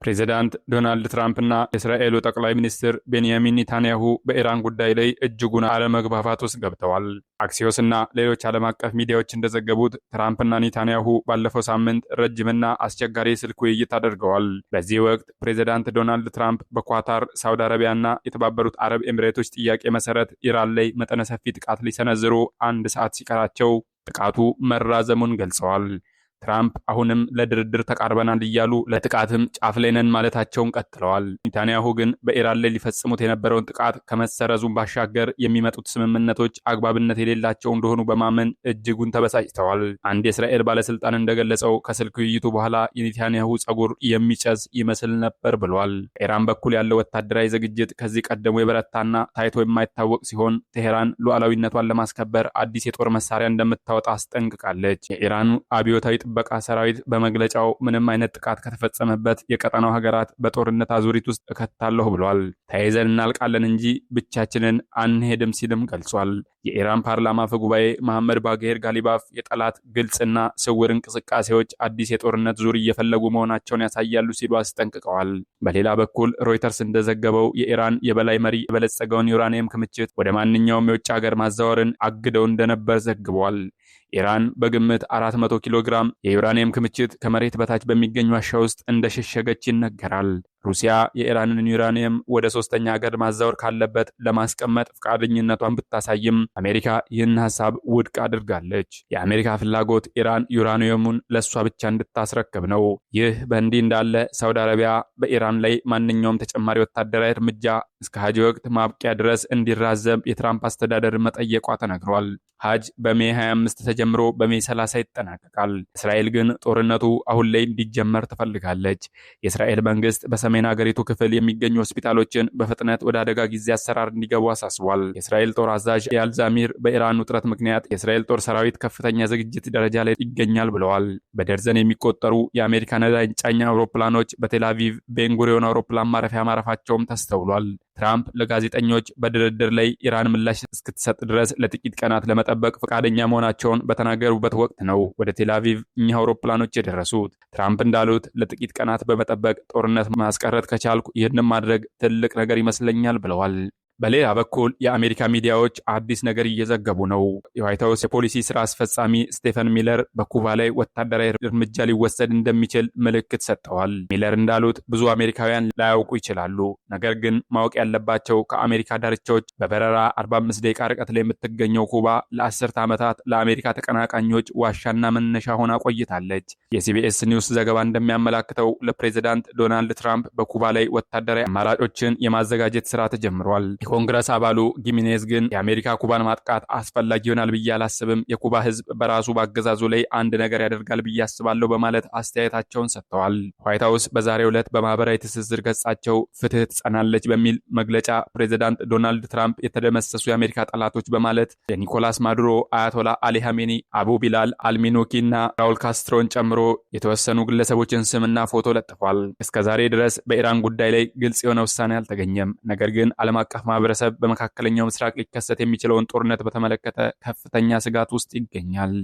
ፕሬዚዳንት ዶናልድ ትራምፕና የእስራኤሉ ጠቅላይ ሚኒስትር ቤንያሚን ኔታንያሁ በኢራን ጉዳይ ላይ እጅጉን አለመግባባት ውስጥ ገብተዋል። አክሲዮስ እና ሌሎች ዓለም አቀፍ ሚዲያዎች እንደዘገቡት ትራምፕና ኔታንያሁ ባለፈው ሳምንት ረጅምና አስቸጋሪ የስልክ ውይይት አድርገዋል። በዚህ ወቅት ፕሬዚዳንት ዶናልድ ትራምፕ በኳታር፣ ሳውዲ አረቢያና የተባበሩት አረብ ኤሚሬቶች ጥያቄ መሰረት ኢራን ላይ መጠነ ሰፊ ጥቃት ሊሰነዝሩ አንድ ሰዓት ሲቀራቸው ጥቃቱ መራዘሙን ገልጸዋል። ትራምፕ አሁንም ለድርድር ተቃርበናል እያሉ ለጥቃትም ጫፍ ላይ ነን ማለታቸውን ቀጥለዋል። ኔታንያሁ ግን በኢራን ላይ ሊፈጽሙት የነበረውን ጥቃት ከመሰረዙም ባሻገር የሚመጡት ስምምነቶች አግባብነት የሌላቸው እንደሆኑ በማመን እጅጉን ተበሳጭተዋል። አንድ የእስራኤል ባለስልጣን እንደገለጸው ከስልክ ውይይቱ በኋላ የኔታንያሁ ጸጉር የሚጨስ ይመስል ነበር ብሏል። በኢራን በኩል ያለው ወታደራዊ ዝግጅት ከዚህ ቀደሙ የበረታና ታይቶ የማይታወቅ ሲሆን ቴሄራን ሉዓላዊነቷን ለማስከበር አዲስ የጦር መሳሪያ እንደምታወጣ አስጠንቅቃለች። የኢራኑ አብዮታዊ ጥበቃ ሰራዊት በመግለጫው ምንም አይነት ጥቃት ከተፈጸመበት የቀጠናው ሀገራት በጦርነት አዙሪት ውስጥ እከታለሁ ብሏል። ተያይዘን እናልቃለን እንጂ ብቻችንን አንሄድም ሲልም ገልጿል። የኢራን ፓርላማ አፈ ጉባኤ መሐመድ ባጌር ጋሊባፍ የጠላት ግልጽና ስውር እንቅስቃሴዎች አዲስ የጦርነት ዙር እየፈለጉ መሆናቸውን ያሳያሉ ሲሉ አስጠንቅቀዋል። በሌላ በኩል ሮይተርስ እንደዘገበው የኢራን የበላይ መሪ የበለጸገውን ዩራኒየም ክምችት ወደ ማንኛውም የውጭ ሀገር ማዛወርን አግደው እንደነበር ዘግቧል። ኢራን በግምት 400 ኪሎ ግራም የዩራኒየም ክምችት ከመሬት በታች በሚገኝ ዋሻ ውስጥ እንደሸሸገች ይነገራል። ሩሲያ የኢራንን ዩራኒየም ወደ ሶስተኛ ሀገር ማዛወር ካለበት ለማስቀመጥ ፈቃደኝነቷን ብታሳይም አሜሪካ ይህን ሐሳብ ውድቅ አድርጋለች። የአሜሪካ ፍላጎት ኢራን ዩራኒየሙን ለሷ ብቻ እንድታስረክብ ነው። ይህ በእንዲህ እንዳለ ሳውዲ አረቢያ በኢራን ላይ ማንኛውም ተጨማሪ ወታደራዊ እርምጃ እስከ ሀጅ ወቅት ማብቂያ ድረስ እንዲራዘም የትራምፕ አስተዳደር መጠየቋ ተነግሯል። ሀጅ በሜ 25 ተጀምሮ በሜ 30 ይጠናቀቃል። እስራኤል ግን ጦርነቱ አሁን ላይ እንዲጀመር ትፈልጋለች። የእስራኤል መንግስት በሰሜን ሀገሪቱ ክፍል የሚገኙ ሆስፒታሎችን በፍጥነት ወደ አደጋ ጊዜ አሰራር እንዲገቡ አሳስቧል። የእስራኤል ጦር አዛዥ ኤያል ዛሚር በኢራን ውጥረት ምክንያት የእስራኤል ጦር ሰራዊት ከፍተኛ ዝግጅት ደረጃ ላይ ይገኛል ብለዋል። በደርዘን የሚቆጠሩ የአሜሪካ ነዳጅ ጫኝ አውሮፕላኖች በቴል አቪቭ ቤንጉሪዮን አውሮፕላን ማረፊያ ማረፋቸውም ተስተውሏል። ትራምፕ ለጋዜጠኞች በድርድር ላይ ኢራን ምላሽ እስክትሰጥ ድረስ ለጥቂት ቀናት ለመጠበቅ ፈቃደኛ መሆናቸውን በተናገሩበት ወቅት ነው ወደ ቴል አቪቭ እኚህ አውሮፕላኖች የደረሱት። ትራምፕ እንዳሉት ለጥቂት ቀናት በመጠበቅ ጦርነት ማስቀረት ከቻልኩ ይህንን ማድረግ ትልቅ ነገር ይመስለኛል ብለዋል። በሌላ በኩል የአሜሪካ ሚዲያዎች አዲስ ነገር እየዘገቡ ነው። የዋይት ሀውስ የፖሊሲ ስራ አስፈጻሚ ስቴፈን ሚለር በኩባ ላይ ወታደራዊ እርምጃ ሊወሰድ እንደሚችል ምልክት ሰጥተዋል። ሚለር እንዳሉት ብዙ አሜሪካውያን ላያውቁ ይችላሉ፣ ነገር ግን ማወቅ ያለባቸው ከአሜሪካ ዳርቻዎች በበረራ 45 ደቂቃ ርቀት ላይ የምትገኘው ኩባ ለ10 ዓመታት ለአሜሪካ ተቀናቃኞች ዋሻና መነሻ ሆና ቆይታለች። የሲቢኤስ ኒውስ ዘገባ እንደሚያመላክተው ለፕሬዚዳንት ዶናልድ ትራምፕ በኩባ ላይ ወታደራዊ አማራጮችን የማዘጋጀት ስራ ተጀምሯል። የኮንግረስ አባሉ ጊሚኔዝ ግን የአሜሪካ ኩባን ማጥቃት አስፈላጊ ይሆናል ብዬ አላስብም፣ የኩባ ህዝብ በራሱ በአገዛዙ ላይ አንድ ነገር ያደርጋል ብዬ አስባለሁ በማለት አስተያየታቸውን ሰጥተዋል። ዋይት ሀውስ በዛሬው ዕለት በማህበራዊ ትስስር ገጻቸው ፍትህ ትጸናለች በሚል መግለጫ ፕሬዚዳንት ዶናልድ ትራምፕ የተደመሰሱ የአሜሪካ ጠላቶች በማለት የኒኮላስ ማዱሮ፣ አያቶላ አሊ ሐሜኒ፣ አቡ ቢላል አልሚኖኪ እና ራውል ካስትሮን ጨምሮ የተወሰኑ ግለሰቦችን ስምና ፎቶ ለጥፏል። እስከዛሬ ድረስ በኢራን ጉዳይ ላይ ግልጽ የሆነ ውሳኔ አልተገኘም። ነገር ግን ዓለም አቀፍ ማህበረሰብ በመካከለኛው ምስራቅ ሊከሰት የሚችለውን ጦርነት በተመለከተ ከፍተኛ ስጋት ውስጥ ይገኛል።